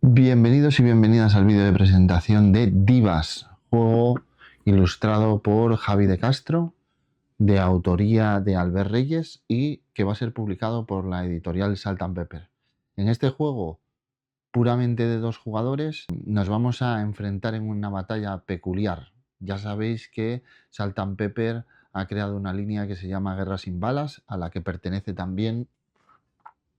Bienvenidos y bienvenidas al vídeo de presentación de Divas, juego ilustrado por Javi de Castro, de autoría de Albert Reyes y que va a ser publicado por la editorial Salt and Pepper. En este juego, puramente de dos jugadores, nos vamos a enfrentar en una batalla peculiar. Ya sabéis que Salt and Pepper ha creado una línea que se llama Guerra sin balas, a la que pertenece también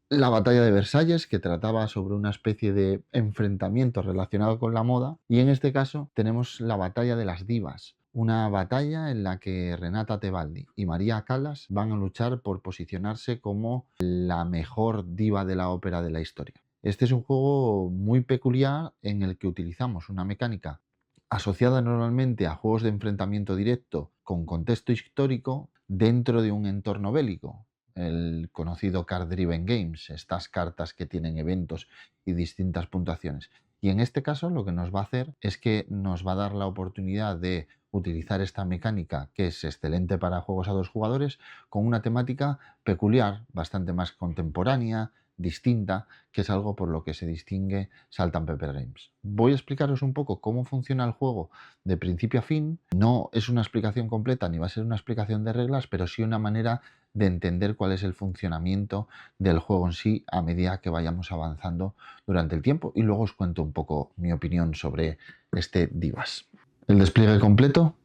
la batalla de Versalles, que trataba sobre una especie de enfrentamiento relacionado con la moda, y en este caso tenemos la batalla de las divas, una batalla en la que Renata Tebaldi y María Callas van a luchar por posicionarse como la mejor diva de la ópera de la historia. Este es un juego muy peculiar en el que utilizamos una mecánica asociada normalmente a juegos de enfrentamiento directo con contexto histórico dentro de un entorno bélico, el conocido Card Driven Games, estas cartas que tienen eventos y distintas puntuaciones. Y en este caso lo que nos va a hacer es que nos va a dar la oportunidad de utilizar esta mecánica, que es excelente para juegos a dos jugadores, con una temática peculiar, bastante más contemporánea, distinta, que es algo por lo que se distingue Salt and Pepper Games. Voy a explicaros un poco cómo funciona el juego de principio a fin. No es una explicación completa ni va a ser una explicación de reglas, pero sí una manera de entender cuál es el funcionamiento del juego en sí a medida que vayamos avanzando durante el tiempo, y luego os cuento un poco mi opinión sobre este Divas. El despliegue completo,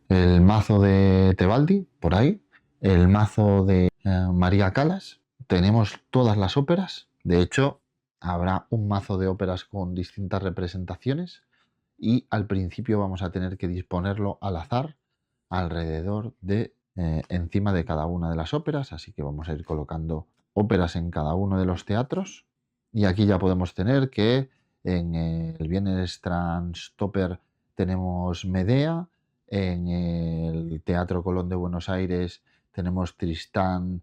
el mazo de Tebaldi, por ahí, el mazo de María Callas, tenemos todas las óperas, de hecho habrá un mazo de óperas con distintas representaciones y al principio vamos a tener que disponerlo al azar alrededor de encima de cada una de las óperas, así que vamos a ir colocando óperas en cada uno de los teatros. Y aquí ya podemos tener que en el Bienes Stopper tenemos Medea, en el Teatro Colón de Buenos Aires tenemos Tristán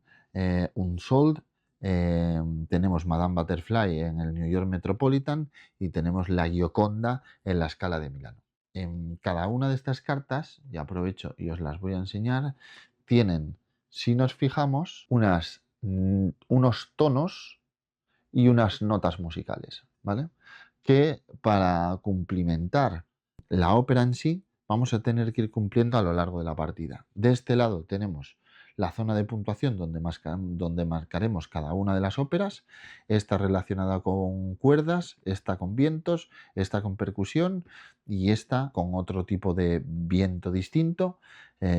Unsold, tenemos Madame Butterfly en el New York Metropolitan y tenemos la Gioconda en la Scala de Milano. En cada una de estas cartas, y aprovecho y os las voy a enseñar, tienen, si nos fijamos, unos tonos y unas notas musicales, ¿vale? Que para cumplimentar la ópera en sí vamos a tener que ir cumpliendo a lo largo de la partida. De este lado tenemos la zona de puntuación donde marcaremos cada una de las óperas, esta relacionada con cuerdas, esta con vientos, esta con percusión y esta con otro tipo de viento distinto,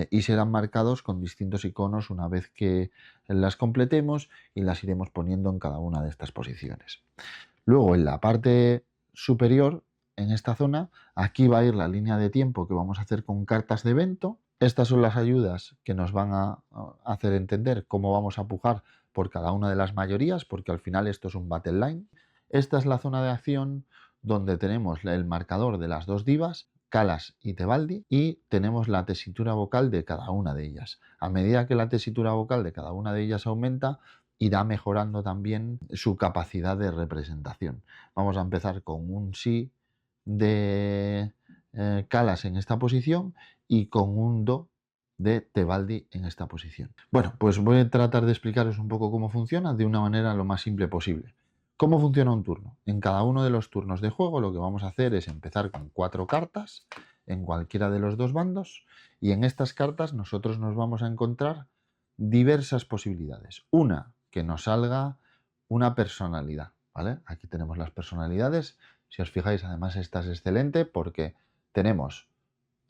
y serán marcados con distintos iconos una vez que las completemos y las iremos poniendo en cada una de estas posiciones. Luego en la parte superior, en esta zona, aquí va a ir la línea de tiempo que vamos a hacer con cartas de evento. Estas son las ayudas que nos van a hacer entender cómo vamos a pujar por cada una de las mayorías, porque al final esto es un battle line. Esta es la zona de acción donde tenemos el marcador de las dos divas, Callas y Tebaldi, y tenemos la tesitura vocal de cada una de ellas. A medida que la tesitura vocal de cada una de ellas aumenta, irá mejorando también su capacidad de representación. Vamos a empezar con un sí de Callas en esta posición y con un do de Tebaldi en esta posición. Bueno, pues voy a tratar de explicaros un poco cómo funciona de una manera lo más simple posible. ¿Cómo funciona un turno? En cada uno de los turnos de juego lo que vamos a hacer es empezar con 4 cartas en cualquiera de los dos bandos, y en estas cartas nosotros nos vamos a encontrar diversas posibilidades. Una, que nos salga una personalidad, ¿vale? Aquí tenemos las personalidades. Si os fijáis, además esta es excelente porque tenemos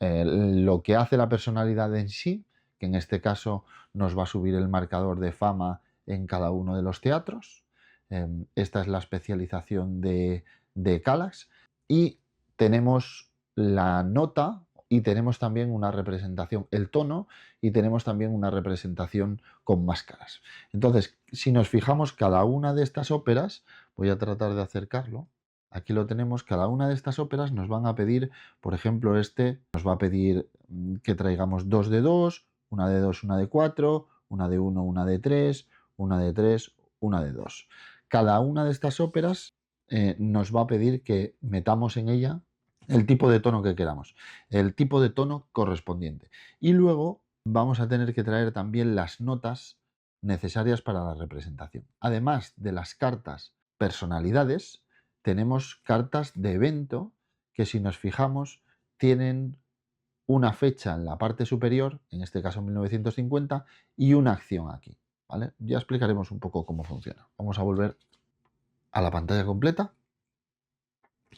lo que hace la personalidad en sí, que en este caso nos va a subir el marcador de fama en cada uno de los teatros. Esta es la especialización de Calax. Y tenemos la nota y tenemos también una representación, el tono, y tenemos también una representación con máscaras. Entonces, si nos fijamos, cada una de estas óperas, voy a tratar de acercarlo, aquí lo tenemos, cada una de estas óperas nos van a pedir, por ejemplo, este nos va a pedir que traigamos dos de 2, una de 2, una de 4, una de 1, una de 3, una de 3, una de 2. Cada una de estas óperas nos va a pedir que metamos en ella el tipo de tono que queramos, el tipo de tono correspondiente. Y luego vamos a tener que traer también las notas necesarias para la representación. Además de las cartas personalidades, tenemos cartas de evento que, si nos fijamos, tienen una fecha en la parte superior, en este caso 1950, y una acción aquí, ¿vale? Ya explicaremos un poco cómo funciona. Vamos a volver a la pantalla completa.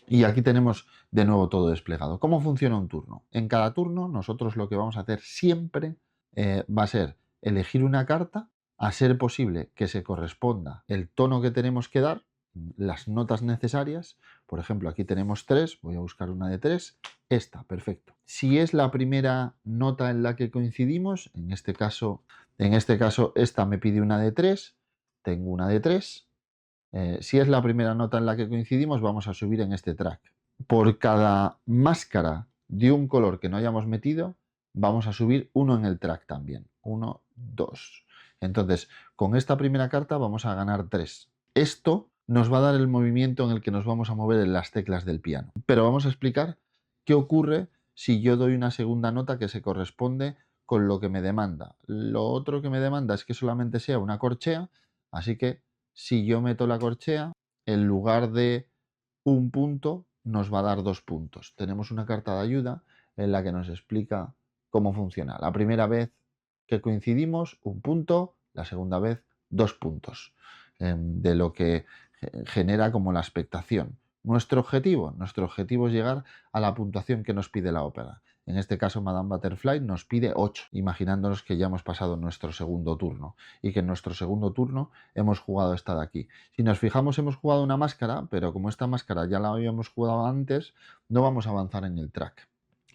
Y aquí tenemos de nuevo todo desplegado. ¿Cómo funciona un turno? En cada turno nosotros lo que vamos a hacer siempre va a ser elegir una carta, a ser posible que se corresponda el tono que tenemos que dar, las notas necesarias. Por ejemplo, aquí tenemos 3, voy a buscar una de 3, esta, perfecto. Si es la primera nota en la que coincidimos, en este caso esta me pide una de 3, tengo una de 3. Si es la primera nota en la que coincidimos, vamos a subir en este track. Por cada máscara de un color que no hayamos metido, vamos a subir uno en el track también. 1, 2. Entonces, con esta primera carta vamos a ganar 3. Esto nos va a dar el movimiento en el que nos vamos a mover en las teclas del piano. Pero vamos a explicar qué ocurre si yo doy una segunda nota que se corresponde con lo que me demanda. Lo otro que me demanda es que solamente sea una corchea, así que si yo meto la corchea, en lugar de un punto, nos va a dar 2 puntos. Tenemos una carta de ayuda en la que nos explica cómo funciona. La primera vez que coincidimos, 1 punto, la segunda vez, 2 puntos, de lo que genera como la expectación. Nuestro objetivo es llegar a la puntuación que nos pide la ópera. En este caso, Madame Butterfly nos pide 8, imaginándonos que ya hemos pasado nuestro segundo turno y que en nuestro segundo turno hemos jugado esta de aquí. Si nos fijamos, hemos jugado una máscara, pero como esta máscara ya la habíamos jugado antes, no vamos a avanzar en el track.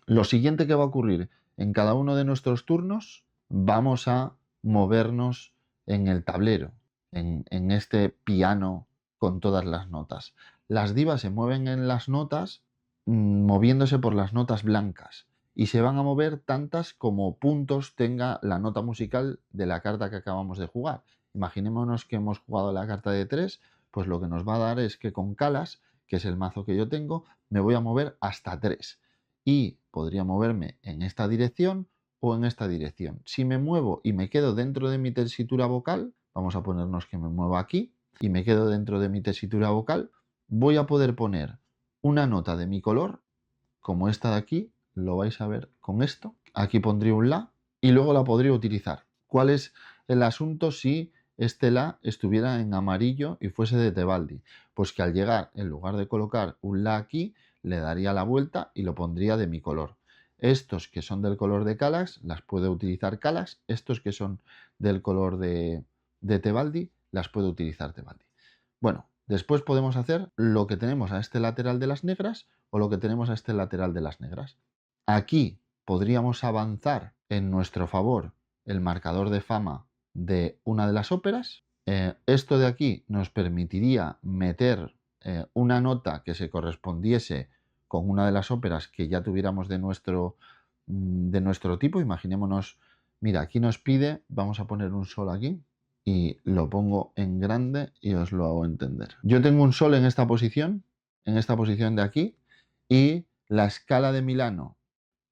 Lo siguiente que va a ocurrir en cada uno de nuestros turnos, vamos a movernos en el tablero, en este piano con todas las notas. Las divas se mueven en las notas moviéndose por las notas blancas y se van a mover tantas como puntos tenga la nota musical de la carta que acabamos de jugar. Imaginémonos que hemos jugado la carta de 3, pues lo que nos va a dar es que con Calas, que es el mazo que yo tengo, me voy a mover hasta 3 y podría moverme en esta dirección o en esta dirección. Si me muevo y me quedo dentro de mi tesitura vocal, vamos a ponernos que me muevo aquí y me quedo dentro de mi tesitura vocal, voy a poder poner una nota de mi color, como esta de aquí, lo vais a ver con esto. Aquí pondría un la y luego la podría utilizar. ¿Cuál es el asunto si este la estuviera en amarillo y fuese de Tebaldi? Pues que al llegar, en lugar de colocar un la aquí, le daría la vuelta y lo pondría de mi color. Estos que son del color de Calas, las puede utilizar Calas. Estos que son del color de Tebaldi, las puede utilizar Tebaldi. Bueno, después podemos hacer lo que tenemos a este lateral de las negras o lo que tenemos a este lateral de las negras. Aquí podríamos avanzar en nuestro favor el marcador de fama de una de las óperas. Esto de aquí nos permitiría meter una nota que se correspondiese con una de las óperas que ya tuviéramos de nuestro tipo. Imaginémonos, mira, aquí nos pide, vamos a poner un sol aquí y lo pongo en grande y os lo hago entender. Yo tengo un sol en esta posición de aquí, y la escala de Milano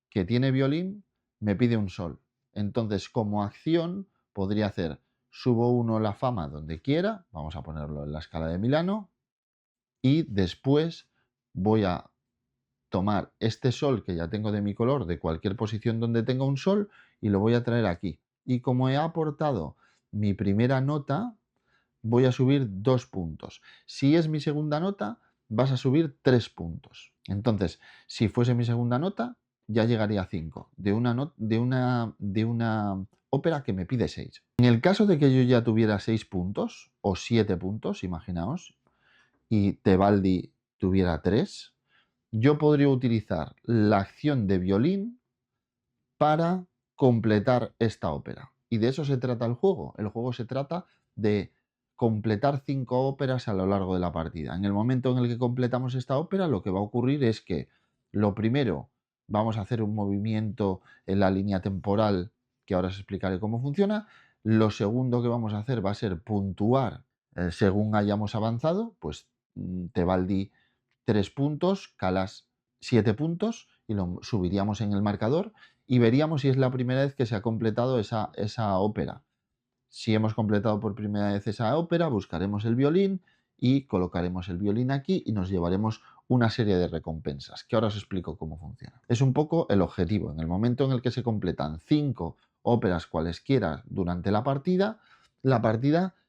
que tiene violín me pide un sol. Entonces, como acción, podría hacer subo 1 la fama donde quiera, vamos a ponerlo en la escala de Milano, y después voy a tomar este sol que ya tengo de mi color, de cualquier posición donde tenga un sol, y lo voy a traer aquí. Y como he aportado mi primera nota, voy a subir 2 puntos. Si es mi segunda nota, vas a subir 3 puntos. Entonces, si fuese mi segunda nota, ya llegaría a 5, de una ópera que me pide 6. En el caso de que yo ya tuviera 6 puntos o 7 puntos, imaginaos, y Tebaldi tuviera 3, yo podría utilizar la acción de violín para completar esta ópera. Y de eso se trata el juego. El juego se trata de completar 5 óperas a lo largo de la partida. En el momento en el que completamos esta ópera, lo que va a ocurrir es que, lo primero, vamos a hacer un movimiento en la línea temporal, que ahora os explicaré cómo funciona. Lo segundo que vamos a hacer va a ser puntuar según hayamos avanzado. Pues Tebaldi 3 puntos, Calas 7 puntos, y lo subiríamos en el marcador y veríamos si es la primera vez que se ha completado esa ópera. Si hemos completado por primera vez esa ópera, buscaremos el violín y colocaremos el violín aquí y nos llevaremos una serie de recompensas, que ahora os explico cómo funciona. Es un poco el objetivo. En el momento en el que se completan 5 óperas cualesquiera durante la partida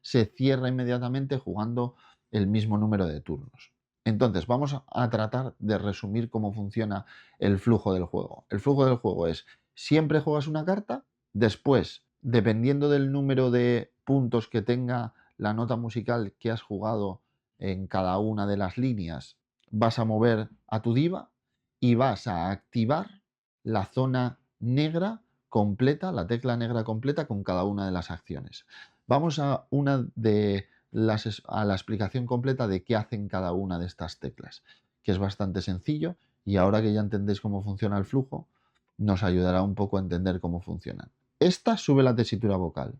se cierra inmediatamente jugando el mismo número de turnos. Entonces, vamos a tratar de resumir cómo funciona el flujo del juego. El flujo del juego es, siempre juegas una carta, después, dependiendo del número de puntos que tenga la nota musical que has jugado en cada una de las líneas, vas a mover a tu diva y vas a activar la zona negra completa, la tecla negra completa con cada una de las acciones. Vamos a la explicación completa de qué hacen cada una de estas teclas, que es bastante sencillo y ahora que ya entendéis cómo funciona el flujo, nos ayudará un poco a entender cómo funcionan. Esta sube la tesitura vocal.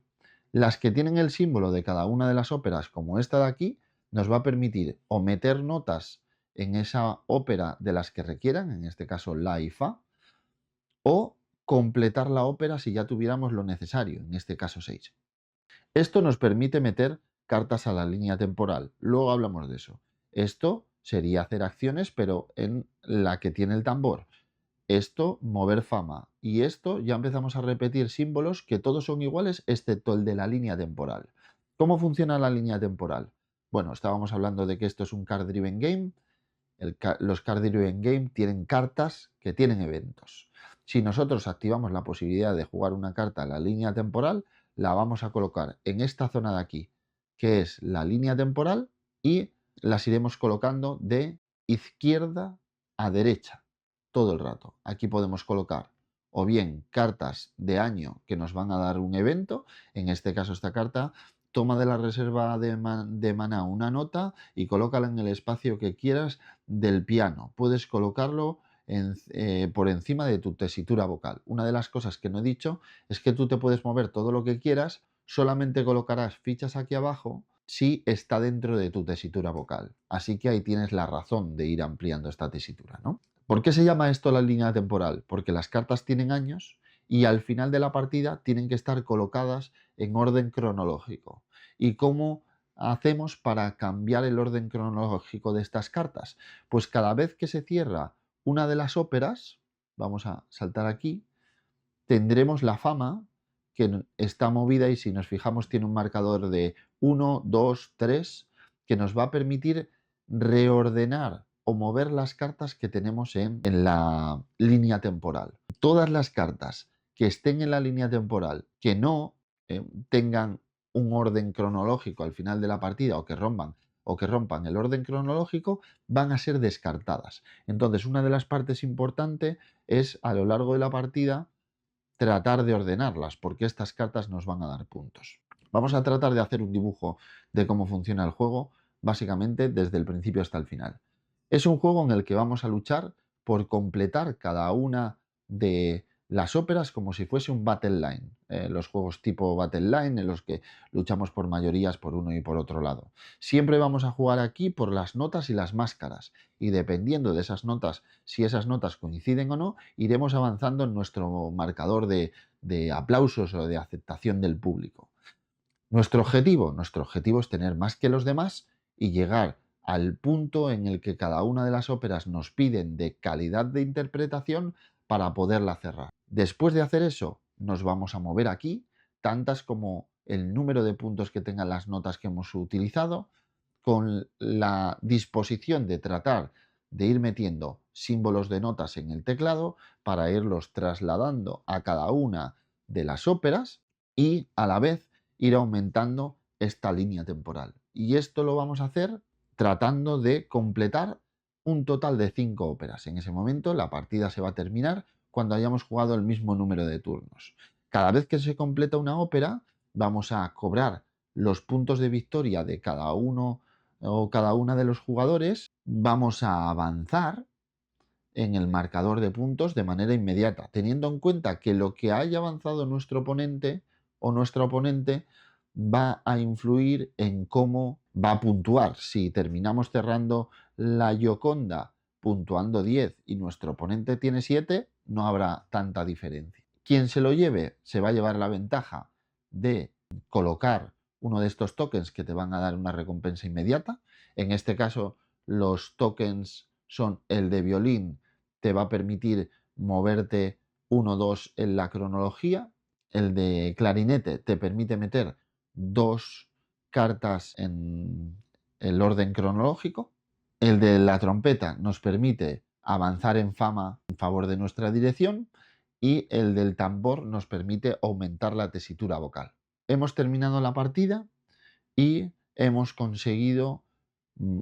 Las que tienen el símbolo de cada una de las óperas, como esta de aquí, nos va a permitir o meter notas en esa ópera de las que requieran, en este caso la y fa, o completar la ópera si ya tuviéramos lo necesario, en este caso 6. Esto nos permite meter cartas a la línea temporal. Luego hablamos de eso. Esto sería hacer acciones, pero en la que tiene el tambor. Esto, mover fama. Y esto ya empezamos a repetir símbolos que todos son iguales, excepto el de la línea temporal. ¿Cómo funciona la línea temporal? Bueno, estábamos hablando de que esto es un card driven game. Los card driven game tienen cartas que tienen eventos. Si nosotros activamos la posibilidad de jugar una carta en la línea temporal, la vamos a colocar en esta zona de aquí, que es la línea temporal, y las iremos colocando de izquierda a derecha todo el rato. Aquí podemos colocar o bien cartas de año que nos van a dar un evento, en este caso esta carta, toma de la reserva de maná una nota y colócala en el espacio que quieras del piano. Puedes colocarlo por encima de tu tesitura vocal. Una de las cosas que no he dicho es que tú te puedes mover todo lo que quieras, solamente colocarás fichas aquí abajo si está dentro de tu tesitura vocal. Así que ahí tienes la razón de ir ampliando esta tesitura, ¿no? ¿Por qué se llama esto la línea temporal? Porque las cartas tienen años y al final de la partida tienen que estar colocadas en orden cronológico. ¿Y cómo hacemos para cambiar el orden cronológico de estas cartas? Pues cada vez que se cierra una de las óperas, vamos a saltar aquí, tendremos la fama que está movida y si nos fijamos tiene un marcador de 1, 2, 3 que nos va a permitir reordenar o mover las cartas que tenemos en la línea temporal. Todas las cartas que estén en la línea temporal que no tengan un orden cronológico al final de la partida o que rompan el orden cronológico van a ser descartadas. Entonces, una de las partes importantes es a lo largo de la partida tratar de ordenarlas, porque estas cartas nos van a dar puntos. Vamos a tratar de hacer un dibujo de cómo funciona el juego, básicamente desde el principio hasta el final. Es un juego en el que vamos a luchar por completar cada una de las óperas como si fuese un Battle Line. Los juegos tipo Battle Line en los que luchamos por mayorías por uno y por otro lado. Siempre vamos a jugar aquí por las notas y las máscaras y dependiendo de esas notas, si esas notas coinciden o no, iremos avanzando en nuestro marcador de aplausos o de aceptación del público. Nuestro objetivo es tener más que los demás y llegar al punto en el que cada una de las óperas nos piden de calidad de interpretación para poderla cerrar. Después de hacer eso, nos vamos a mover aquí, tantas como el número de puntos que tengan las notas que hemos utilizado, con la disposición de tratar de ir metiendo símbolos de notas en el teclado para irlos trasladando a cada una de las óperas y a la vez ir aumentando esta línea temporal. Y esto lo vamos a hacer tratando de completar un total de 5 óperas. En ese momento la partida se va a terminar cuando hayamos jugado el mismo número de turnos. Cada vez que se completa una ópera, vamos a cobrar los puntos de victoria de cada uno o cada una de los jugadores, vamos a avanzar en el marcador de puntos de manera inmediata, teniendo en cuenta que lo que haya avanzado nuestro oponente o nuestra oponente va a influir en cómo va a puntuar. Si terminamos cerrando la Gioconda puntuando 10 y nuestro oponente tiene 7, no habrá tanta diferencia. Quien se lo lleve se va a llevar la ventaja de colocar uno de estos tokens que te van a dar una recompensa inmediata. En este caso, los tokens son el de violín, te va a permitir moverte 1 o 2 en la cronología. El de clarinete te permite meter 2 cartas en el orden cronológico. El de la trompeta nos permite avanzar en fama en favor de nuestra dirección y el del tambor nos permite aumentar la tesitura vocal. Hemos terminado la partida y hemos conseguido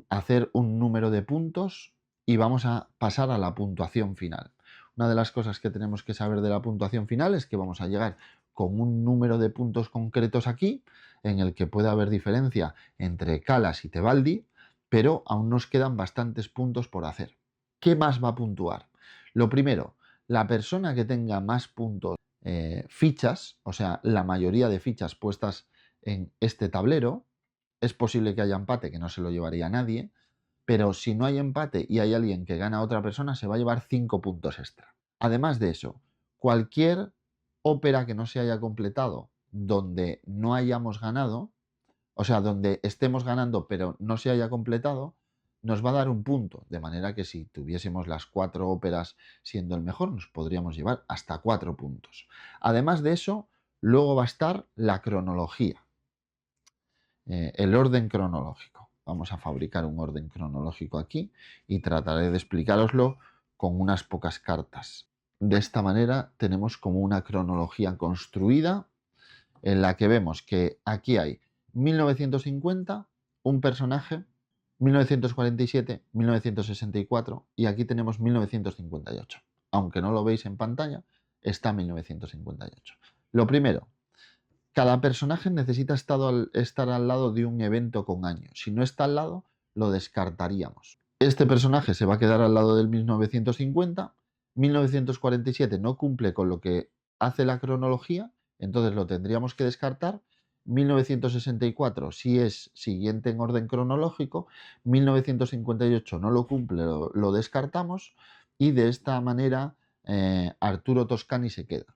hacer un número de puntos y vamos a pasar a la puntuación final. Una de las cosas que tenemos que saber de la puntuación final es que vamos a llegar con un número de puntos concretos aquí, en el que puede haber diferencia entre Calas y Tebaldi, pero aún nos quedan bastantes puntos por hacer. ¿Qué más va a puntuar? Lo primero, la persona que tenga más puntos, fichas, o sea, la mayoría de fichas puestas en este tablero, es posible que haya empate, que no se lo llevaría nadie, pero si no hay empate y hay alguien que gana a otra persona, se va a llevar 5 puntos extra. Además de eso, cualquier ópera que no se haya completado donde no hayamos ganado, o sea, donde estemos ganando pero no se haya completado, nos va a dar un punto, de manera que si tuviésemos las 4 óperas siendo el mejor, nos podríamos llevar hasta 4 puntos. Además de eso, luego va a estar la cronología, el orden cronológico. Vamos a fabricar un orden cronológico aquí y trataré de explicároslo con unas pocas cartas. De esta manera tenemos como una cronología construida en la que vemos que aquí hay 1950, un personaje, 1947, 1964 y aquí tenemos 1958. Aunque no lo veis en pantalla, está 1958. Lo primero, cada personaje necesita estar al lado de un evento con año. Si no está al lado, lo descartaríamos. Este personaje se va a quedar al lado del 1950. 1947 no cumple con lo que hace la cronología, entonces lo tendríamos que descartar. 1964 sí es siguiente en orden cronológico. 1958 no lo cumple, lo descartamos. Y de esta manera Arturo Toscani se queda.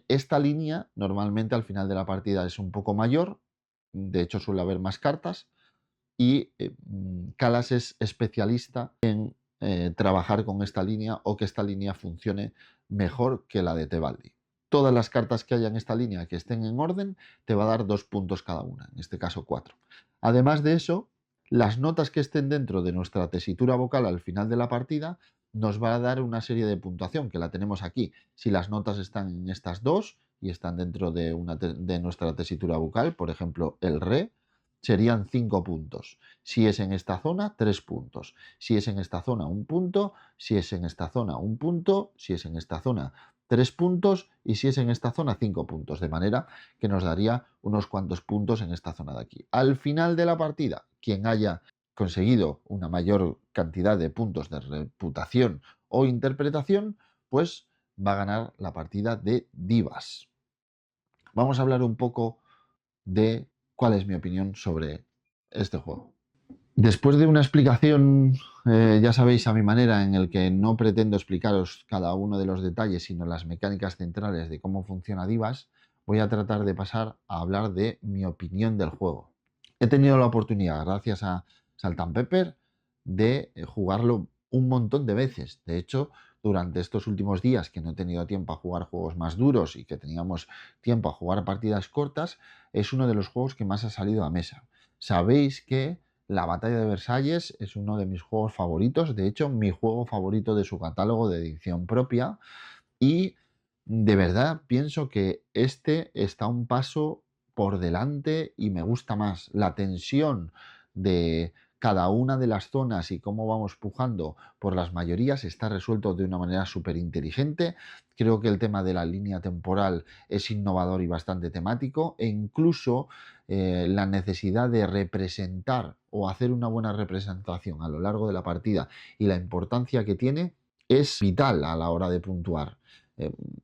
Esta línea normalmente al final de la partida es un poco mayor, de hecho suele haber más cartas, y Calas es especialista en trabajar con esta línea o que esta línea funcione mejor que la de Tebaldi. Todas las cartas que haya en esta línea que estén en orden te va a dar 2 puntos cada una, en este caso 4. Además de eso, las notas que estén dentro de nuestra tesitura vocal al final de la partida nos va a dar una serie de puntuación, que la tenemos aquí. Si las notas están en estas dos y están dentro de nuestra tesitura vocal, por ejemplo, el re, serían 5 puntos. Si es en esta zona, 3 puntos. Si es en esta zona, 1 punto. Si es en esta zona, 1 punto. Si es en esta zona, 3 puntos. Y si es en esta zona, 5 puntos. De manera que nos daría unos cuantos puntos en esta zona de aquí. Al final de la partida, quien haya conseguido una mayor cantidad de puntos de reputación o interpretación, pues va a ganar la partida de divas. Vamos a hablar un poco de cuál es mi opinión sobre este juego. Después de una explicación, ya sabéis, a mi manera, en el que no pretendo explicaros cada uno de los detalles, sino las mecánicas centrales de cómo funciona Divas, voy a tratar de pasar a hablar de mi opinión del juego. He tenido la oportunidad, gracias a Salt and Pepper, de jugarlo un montón de veces. De hecho, durante estos últimos días que no he tenido tiempo a jugar juegos más duros y que teníamos tiempo a jugar partidas cortas, es uno de los juegos que más ha salido a mesa. Sabéis que la Batalla de Versalles es uno de mis juegos favoritos, de hecho mi juego favorito de su catálogo de edición propia, y de verdad pienso que este está un paso por delante y me gusta más. La tensión de cada una de las zonas y cómo vamos pujando por las mayorías está resuelto de una manera súper inteligente. Creo que el tema de la línea temporal es innovador y bastante temático, e incluso la necesidad de representar o hacer una buena representación a lo largo de la partida y la importancia que tiene es vital a la hora de puntuar.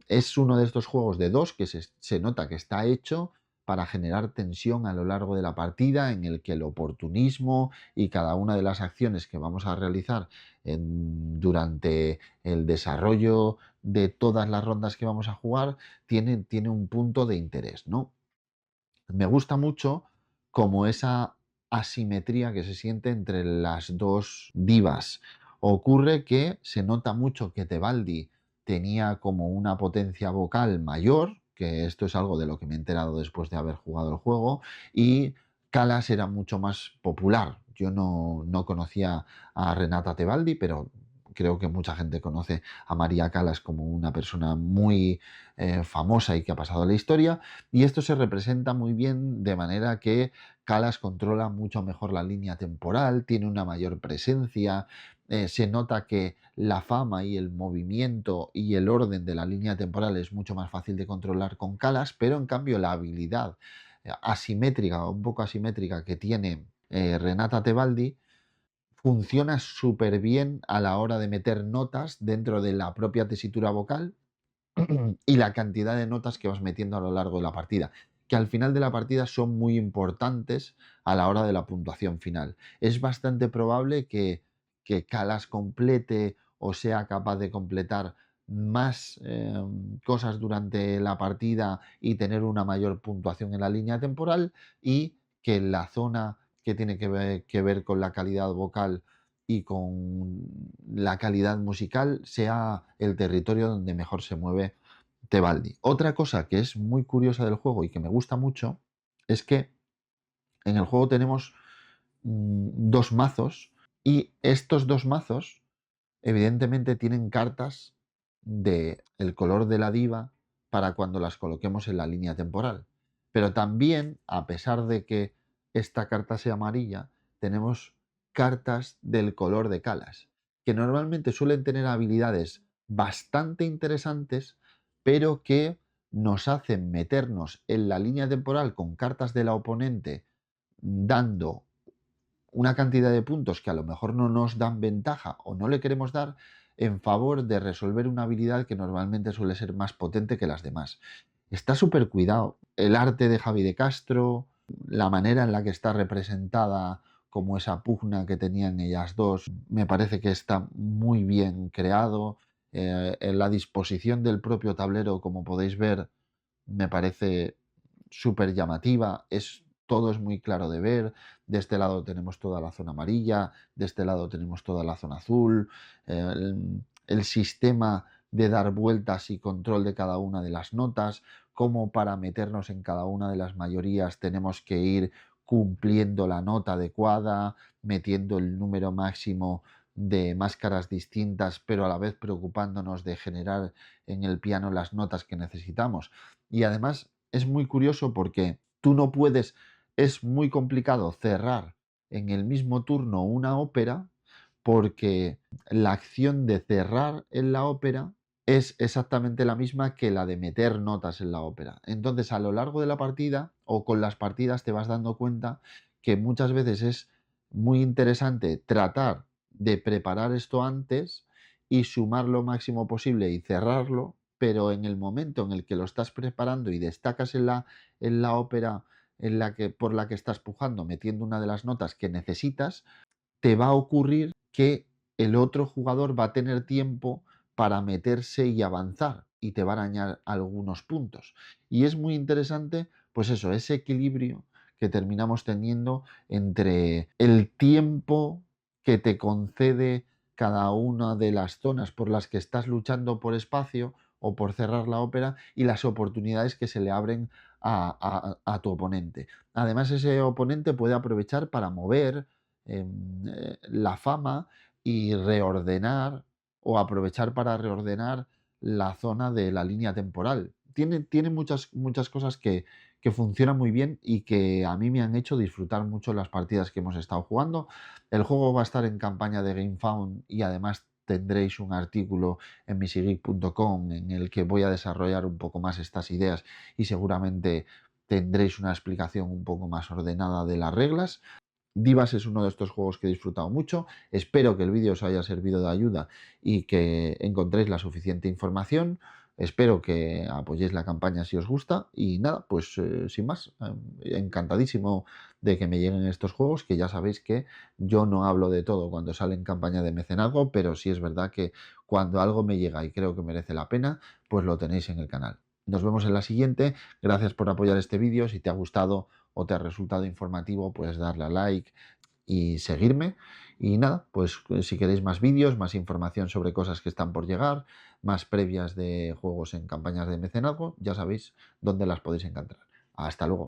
Es uno de estos juegos de dos que se nota que está hecho para generar tensión a lo largo de la partida, en el que el oportunismo y cada una de las acciones que vamos a realizar durante el desarrollo de todas las rondas que vamos a jugar tiene un punto de interés, ¿no? Me gusta mucho como esa asimetría que se siente entre las dos divas. Ocurre que se nota mucho que Tebaldi tenía como una potencia vocal mayor, que esto es algo de lo que me he enterado después de haber jugado el juego, y Calas era mucho más popular. Yo no conocía a Renata Tebaldi, pero creo que mucha gente conoce a María Calas como una persona muy famosa y que ha pasado a la historia, y esto se representa muy bien de manera que Calas controla mucho mejor la línea temporal, tiene una mayor presencia, se nota que la fama y el movimiento y el orden de la línea temporal es mucho más fácil de controlar con Calas, pero en cambio la habilidad asimétrica o un poco asimétrica que tiene Renata Tebaldi funciona súper bien a la hora de meter notas dentro de la propia tesitura vocal y la cantidad de notas que vas metiendo a lo largo de la partida, que al final de la partida son muy importantes a la hora de la puntuación final. Es bastante probable que Calas complete o sea capaz de completar más cosas durante la partida y tener una mayor puntuación en la línea temporal, y que la zona que tiene que ver con la calidad vocal y con la calidad musical sea el territorio donde mejor se mueve Tebaldi. Otra cosa que es muy curiosa del juego y que me gusta mucho es que en el juego tenemos dos mazos, y estos dos mazos evidentemente tienen cartas de el color de la diva para cuando las coloquemos en la línea temporal. Pero también, a pesar de que esta carta sea amarilla, tenemos cartas del color de Calas, que normalmente suelen tener habilidades bastante interesantes, pero que nos hacen meternos en la línea temporal con cartas de la oponente, dando una cantidad de puntos que a lo mejor no nos dan ventaja o no le queremos dar, en favor de resolver una habilidad que normalmente suele ser más potente que las demás. Está súper cuidado. El arte de Javi de Castro, la manera en la que está representada como esa pugna que tenían ellas dos, me parece que está muy bien creado. En la disposición del propio tablero, como podéis ver, me parece súper llamativa, todo es muy claro de ver. De este lado tenemos toda la zona amarilla, de este lado tenemos toda la zona azul, el sistema de dar vueltas y control de cada una de las notas, como para meternos en cada una de las mayorías tenemos que ir cumpliendo la nota adecuada, metiendo el número máximo de máscaras distintas, pero a la vez preocupándonos de generar en el piano las notas que necesitamos. Y además es muy curioso porque tú no puedes, es muy complicado cerrar en el mismo turno una ópera, porque la acción de cerrar en la ópera es exactamente la misma que la de meter notas en la ópera. Entonces, a lo largo de la partida o con las partidas te vas dando cuenta que muchas veces es muy interesante tratar de preparar esto antes y sumar lo máximo posible y cerrarlo, pero en el momento en el que lo estás preparando y destacas en la ópera por la que estás pujando, metiendo una de las notas que necesitas, te va a ocurrir que el otro jugador va a tener tiempo para meterse y avanzar y te va a arañar algunos puntos. Y es muy interesante, pues eso, ese equilibrio que terminamos teniendo entre el tiempo que te concede cada una de las zonas por las que estás luchando por espacio o por cerrar la ópera, y las oportunidades que se le abren a tu oponente. Además, ese oponente puede aprovechar para mover la fama y reordenar, o aprovechar para reordenar la zona de la línea temporal. Tiene muchas cosas que funcionan muy bien y que a mí me han hecho disfrutar mucho las partidas que hemos estado jugando. El juego va a estar en campaña de GameFound, y además tendréis un artículo en misigeek.com en el que voy a desarrollar un poco más estas ideas, y seguramente tendréis una explicación un poco más ordenada de las reglas. Divas es uno de estos juegos que he disfrutado mucho. Espero que el vídeo os haya servido de ayuda y que encontréis la suficiente información. Espero que apoyéis la campaña si os gusta. Y nada, pues sin más, encantadísimo de que me lleguen estos juegos, que ya sabéis que yo no hablo de todo cuando sale en campaña de mecenazgo, pero sí es verdad que cuando algo me llega y creo que merece la pena, pues lo tenéis en el canal. Nos vemos en la siguiente. Gracias por apoyar este vídeo. Si te ha gustado o te ha resultado informativo, puedes darle a like y seguirme. Y nada, pues si queréis más vídeos, más información sobre cosas que están por llegar, más previas de juegos en campañas de mecenazgo, ya sabéis dónde las podéis encontrar. Hasta luego.